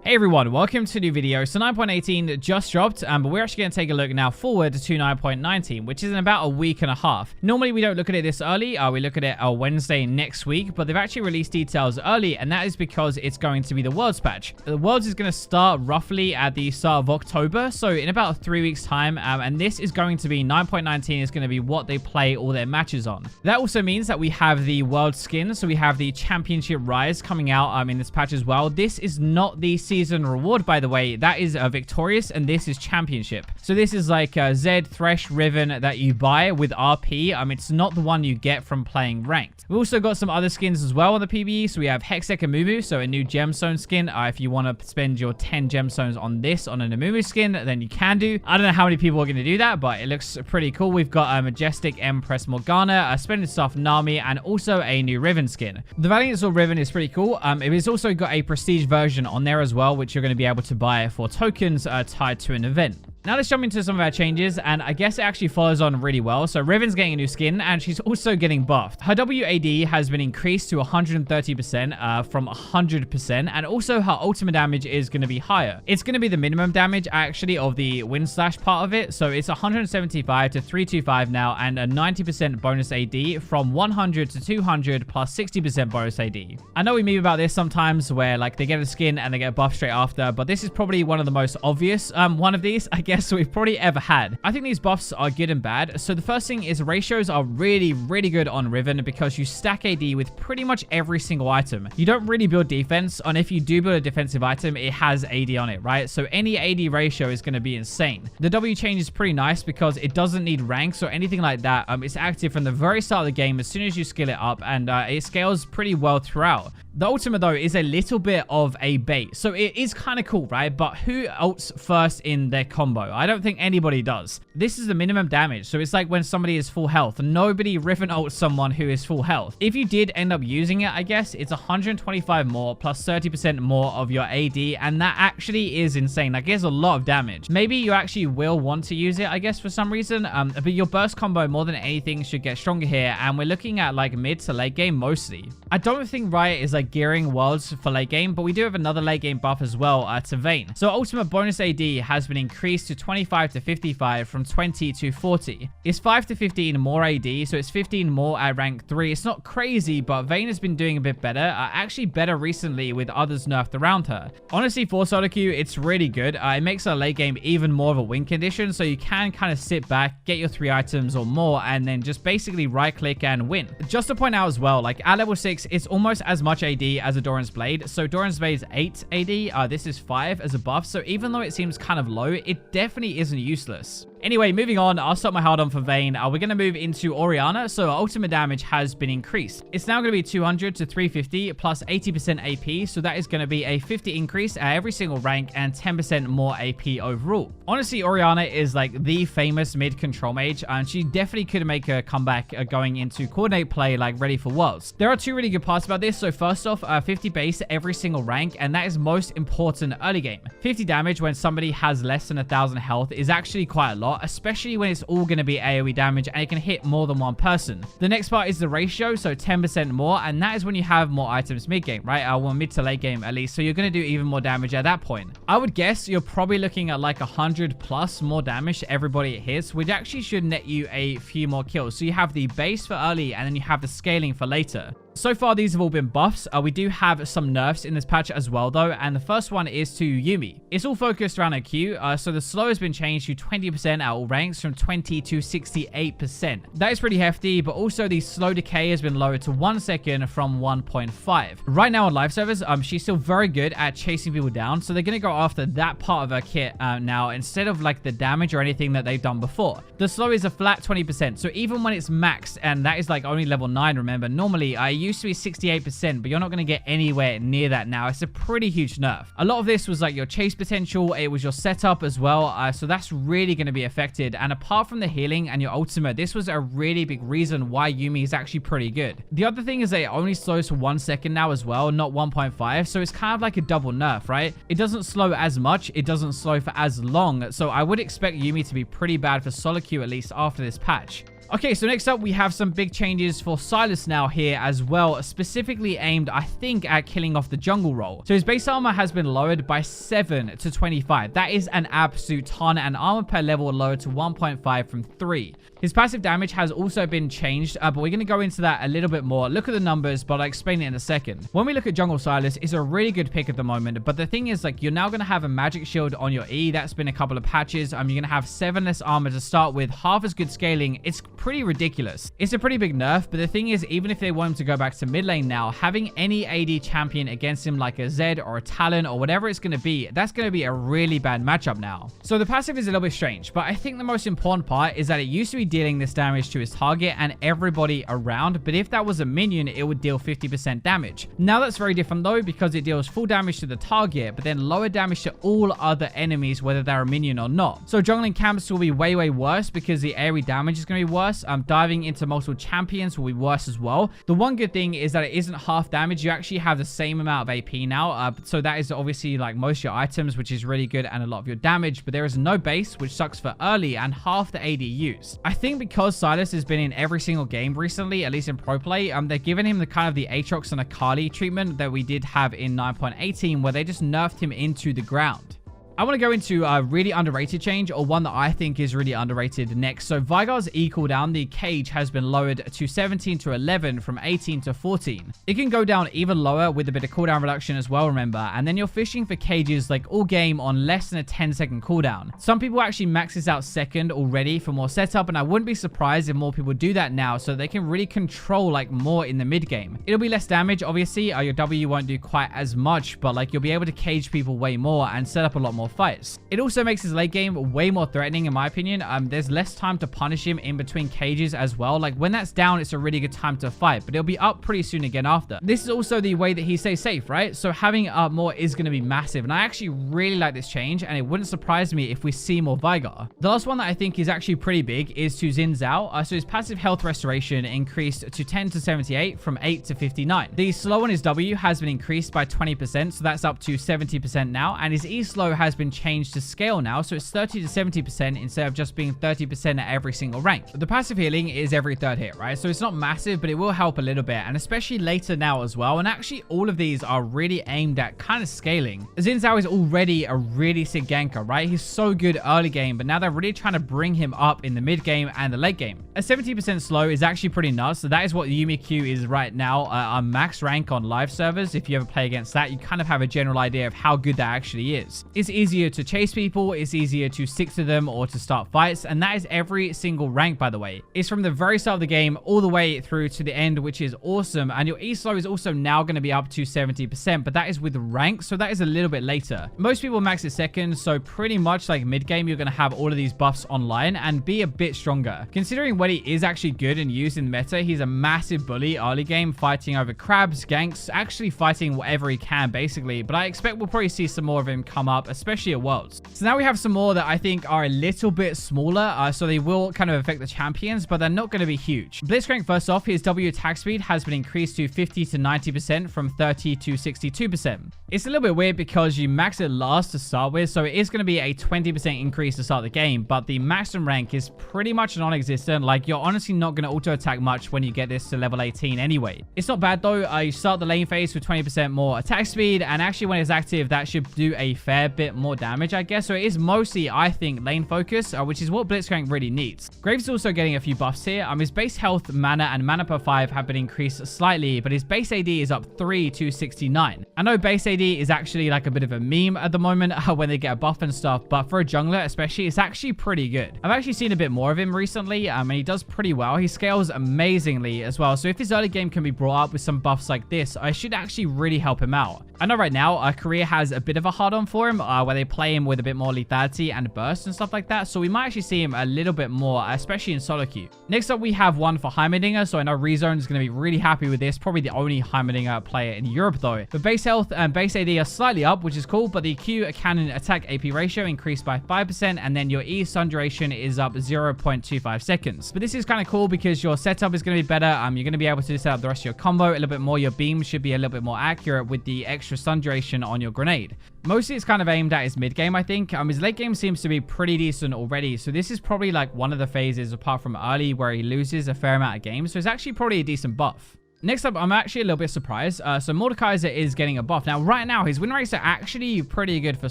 Hey everyone, welcome to a new video. So 9.18 just dropped, but we're actually going to take a look now forward to 9.19, which is in about a week and a half. Normally we don't look at it this early, we look at it Wednesday next week, but they've actually released details early, and that is because it's going to be the Worlds patch. The Worlds is going to start roughly at the start of October, so in about 3 weeks time, and this is going to be 9.19 is going to be what they play all their matches on. That also means that we have the World skin, so we have the Championship Rise coming out in this patch as well. This is not the season reward, by the way. That is victorious, and this is championship. So this is like Zed, Thresh, Riven that you buy with RP. It's not the one you get from playing ranked. We've also got some other skins as well on the PvE. So we have Hexek Amumu, so a new gemstone skin. If you want to spend your 10 gemstones on this on an Amumu skin, then you can do. I don't know how many people are going to do that, but it looks pretty cool. We've got a Majestic Empress Morgana, a Splendid Stuff Nami, and also a new Riven skin. The Valiant Sword Riven is pretty cool. It has also got a prestige version on there as well, which you're going to be able to buy for tokens tied to an event. Now let's jump into some of our changes, and I guess it actually follows on really well. So Riven's getting a new skin, and she's also getting buffed. Her WAD has been increased to 130% from 100%, and also her ultimate damage is going to be higher. It's going to be the minimum damage, actually, of the Wind Slash part of it. So it's 175 to 325 now, and a 90% bonus AD from 100 to 200 plus 60% bonus AD. I know we meme about this sometimes, where like they get a skin and they get buffed straight after, but this is probably one of the most obvious one of these, I guess, we've probably ever had. I think these buffs are good and bad. So the first thing is ratios are really good on Riven because you stack AD with pretty much every single item. You don't really build defense, and if you do build a defensive item, it has AD on it, right? So any AD ratio is going to be insane. The W change is pretty nice because it doesn't need ranks or anything like that. It's active from the very start of the game as soon as you skill it up, and it scales pretty well throughout. The ultimate, though, is a little bit of a bait. So it is kind of cool, right? But who ults first in their combo? I don't think anybody does. This is the minimum damage. So it's like when somebody is full health. Nobody Riven ults someone who is full health. If you did end up using it, I guess, it's 125 more plus 30% more of your AD. And that actually is insane. Like, it's a lot of damage. Maybe you actually will want to use it, I guess, for some reason. But your burst combo, more than anything, should get stronger here. And we're looking at like mid to late game mostly. I don't think Riot is like gearing Worlds for late game, but we do have another late game buff as well to Vayne. So ultimate bonus AD has been increased to 25 to 55 from 20 to 40. It's 5 to 15 more AD, so it's 15 more at rank 3. It's not crazy, but Vayne has been doing a bit better, actually better recently with others nerfed around her. Honestly, for solo queue, it's really good. It makes her late game even more of a win condition, so you can kind of sit back, get your 3 items or more, and then just basically right click and win. Just to point out as well, like at level 6, it's almost as much AD as a Doran's Blade. So Doran's Blade is 8 AD, this is 5 as a buff, so even though it seems kind of low, it definitely isn't useless. Anyway, moving on, I'll stop my hard on for Vayne. We're going to move into Orianna, so our ultimate damage has been increased. It's now going to be 200 to 350 plus 80% AP, so that is going to be a 50 increase at every single rank and 10% more AP overall. Honestly, Orianna is like the famous mid control mage, and she definitely could make a comeback going into coordinate play, like ready for Worlds. There are 2 really good parts about this. So first off, 50 base every single rank, and that is most important early game. 50 damage when somebody has less than 1,000 health is actually quite a lot, especially when it's all going to be AoE damage and it can hit more than one person. The next part is the ratio, so 10% more, and that is when you have more items mid-game, right? Well, mid to late game at least, so you're going to do even more damage at that point. I would guess you're probably looking at like 100 plus more damage to everybody it hits, which actually should net you a few more kills. So you have the base for early, and then you have the scaling for later. So far, these have all been buffs. We do have some nerfs in this patch as well, though, and the first one is to Yuumi. It's all focused around her Q, so the slow has been changed to 20% at all ranks from 20 to 68%. That is pretty hefty, but also the slow decay has been lowered to 1 second from 1.5. Right now on live servers, she's still very good at chasing people down, so they're going to go after that part of her kit now instead of like the damage or anything that they've done before. The slow is a flat 20%, so even when it's maxed, and that is like only level 9, remember, normally I used to be 68%, but you're not going to get anywhere near that now. It's a pretty huge nerf. A lot of this was like your chase potential. It was your setup as well. So that's really going to be affected. And apart from the healing and your ultimate, this was a really big reason why Yuumi is actually pretty good. The other thing is that it only slows for 1 second now as well, not 1.5. So it's kind of like a double nerf, right? It doesn't slow as much. It doesn't slow for as long. So I would expect Yuumi to be pretty bad for solo queue, at least after this patch. Okay, so next up we have some big changes for Sylas now here as well, specifically aimed, I think, at killing off the jungle role. So his base armor has been lowered by 7 to 25. That is an absolute ton, and armor per level lowered to 1.5 from 3. His passive damage has also been changed, but we're going to go into that a little bit more. Look at the numbers, but I'll explain it in a second. When we look at jungle Sylas, it's a really good pick at the moment, but the thing is, like, you're now going to have a magic shield on your E. That's been a couple of patches. You're going to have 7 less armor to start with, half as good scaling. It's pretty ridiculous. It's a pretty big nerf, but the thing is, even if they want him to go back to mid lane now, having any AD champion against him like a Zed or a Talon or whatever it's going to be, that's going to be a really bad matchup now. So the passive is a little bit strange, but I think the most important part is that it used to be dealing this damage to his target and everybody around, but if that was a minion, it would deal 50% damage. Now that's very different though, because it deals full damage to the target, but then lower damage to all other enemies, whether they're a minion or not. So jungling camps will be way worse because the AoE damage is going to be worse. Diving into multiple champions will be worse as well. The one good thing is that it isn't half damage. You actually have the same amount of AP now, so that is obviously like most of your items, which is really good, and a lot of your damage, but there is no base, which sucks for early, and half the AD use. I think because Sylas has been in every single game recently, at least in pro play, they're giving him the kind of the Aatrox and Akali treatment that we did have in 9.18, where they just nerfed him into the ground. I want to go into a really underrated change, or one that I think is really underrated next. So Veigar's E cooldown, the cage, has been lowered to 17 to 11 from 18 to 14. It can go down even lower with a bit of cooldown reduction as well, remember, and then you're fishing for cages like all game on less than a 10-second cooldown. Some people actually max this out second already for more setup, and I wouldn't be surprised if more people do that now, so they can really control like more in the mid game. It'll be less damage, obviously. Your W won't do quite as much, but like you'll be able to cage people way more and set up a lot more fights. It also makes his late game way more threatening, in my opinion. There's less time to punish him in between cages as well. Like when that's down, it's a really good time to fight, but it'll be up pretty soon again after. This is also the way that he stays safe, right? So having up more is going to be massive, and I actually really like this change, and it wouldn't surprise me if we see more Veigar. The last one that I think is actually pretty big is to Xin Zhao. So his passive health restoration increased to 10 to 78 from 8 to 59. The slow on his W has been increased by 20%, so that's up to 70% now, and his E slow has been changed to scale now, so it's 30 to 70% instead of just being 30% at every single rank. The passive healing is every third hit, right? So it's not massive, but it will help a little bit, and especially later now as well. And actually all of these are really aimed at kind of scaling. Xin Zhao is already a really sick ganker, right? He's so good early game, but now they're really trying to bring him up in the mid game and the late game. A 70% slow is actually pretty nuts. So that is what Yuumi Q is right now, on max rank on live servers. If you ever play against that, you kind of have a general idea of how good that actually is. It's easier to chase people, it's easier to stick to them or to start fights, and that is every single rank, by the way. It's from the very start of the game all the way through to the end, which is awesome. And your E slow is also now going to be up to 70%, but that is with rank, so that is a little bit later. Most people max it second, so pretty much like mid game you're going to have all of these buffs online and be a bit stronger. Considering when he is actually good and used in meta, he's a massive bully early game, fighting over crabs, ganks, actually fighting whatever he can basically, but I expect we'll probably see some more of him come up, especially at Worlds. So now we have some more that I think are a little bit smaller, so they will kind of affect the champions, but they're not going to be huge. Blitzcrank, first off, his W attack speed has been increased to 50 to 90% from 30 to 62%. It's a little bit weird because you max it last to start with, so it is going to be a 20% increase to start the game, but the maximum rank is pretty much non-existent. Like, you're honestly not going to auto attack much when you get this to level 18 anyway. It's not bad though. You start the lane phase with 20% more attack speed, and actually when it's active, that should do a fair bit more damage, I guess. So it is mostly, I think, lane focus, which is what Blitzcrank really needs. Graves is also getting a few buffs here. His base health, mana, and mana per 5 have been increased slightly, but his base AD is up 3 to 69. I know base AD is actually like a bit of a meme at the moment when they get a buff and stuff, but for a jungler especially, it's actually pretty good. I've actually seen a bit more of him recently, and he does pretty well. He scales amazingly as well, so if his early game can be brought up with some buffs like this, I should actually really help him out. I know right now Korea has a bit of a hard-on for him, where they play him with a bit more lethality and burst and stuff like that, so we might actually see him a little bit more, especially in solo queue. Next up, we have one for Heimerdinger, so I know Rezone is going to be really happy with this. Probably the only Heimerdinger player in Europe though. But base health and base base AD are slightly up, which is cool, but the Q cannon attack AP ratio increased by 5%, and then your E stun duration is up 0.25 seconds. But this is kind of cool because your setup is going to be better. You're going to be able to set up the rest of your combo a little bit more. Your beam should be a little bit more accurate with the extra stun duration on your grenade. Mostly it's kind of aimed at his mid game, I think. His late game seems to be pretty decent already, so this is probably like one of the phases apart from early where he loses a fair amount of games, so it's actually probably a decent buff. Next up, I'm actually a little bit surprised. So Mordekaiser is getting a buff. Now, right now, his win rates are actually pretty good for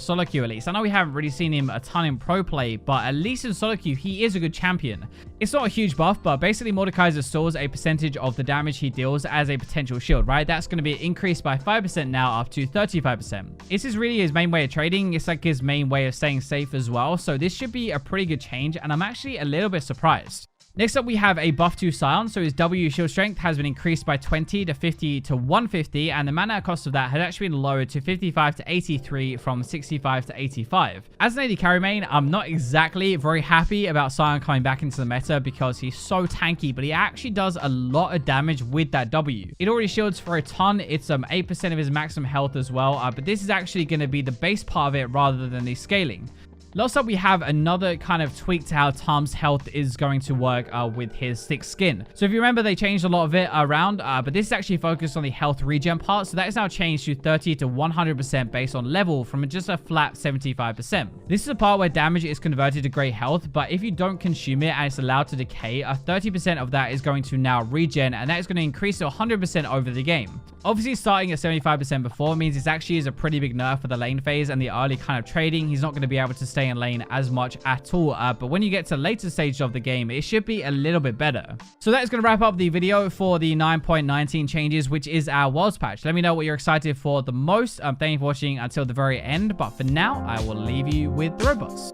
solo queue, at least. I know we haven't really seen him a ton in pro play, but at least in solo queue, he is a good champion. It's not a huge buff, but basically Mordekaiser stores a percentage of the damage he deals as a potential shield, right? That's going to be increased by 5% now up to 35%. This is really his main way of trading. It's like his main way of staying safe as well. So this should be a pretty good change, and I'm actually a little bit surprised. Next up, we have a buff to Sion. So his W shield strength has been increased by 20 to 50 to 150. And the mana cost of that has actually been lowered to 55 to 83 from 65 to 85. As an AD carry main, I'm not exactly very happy about Sion coming back into the meta because he's so tanky, but he actually does a lot of damage with that W. It already shields for a ton. It's 8% of his maximum health as well. But this is actually going to be the base part of it rather than the scaling. Last up, we have another kind of tweak to how Tom's health is going to work with his thick skin. So if you remember, they changed a lot of it around, but this is actually focused on the health regen part. So that is now changed to 30 to 100% based on level from just a flat 75%. This is a part where damage is converted to great health, but if you don't consume it and it's allowed to decay, 30% of that is going to now regen, and that is going to increase to 100% over the game. Obviously, starting at 75% before means this actually is a pretty big nerf for the lane phase and the early kind of trading. He's not going to be able to stay in lane as much at all, but when you get to later stages of the game, it should be a little bit better. So that is going to wrap up the video for the 9.19 changes, which is our Worlds patch. Let me know what you're excited for the most. Thank you for watching until the very end, but for now, I will leave you with the robots.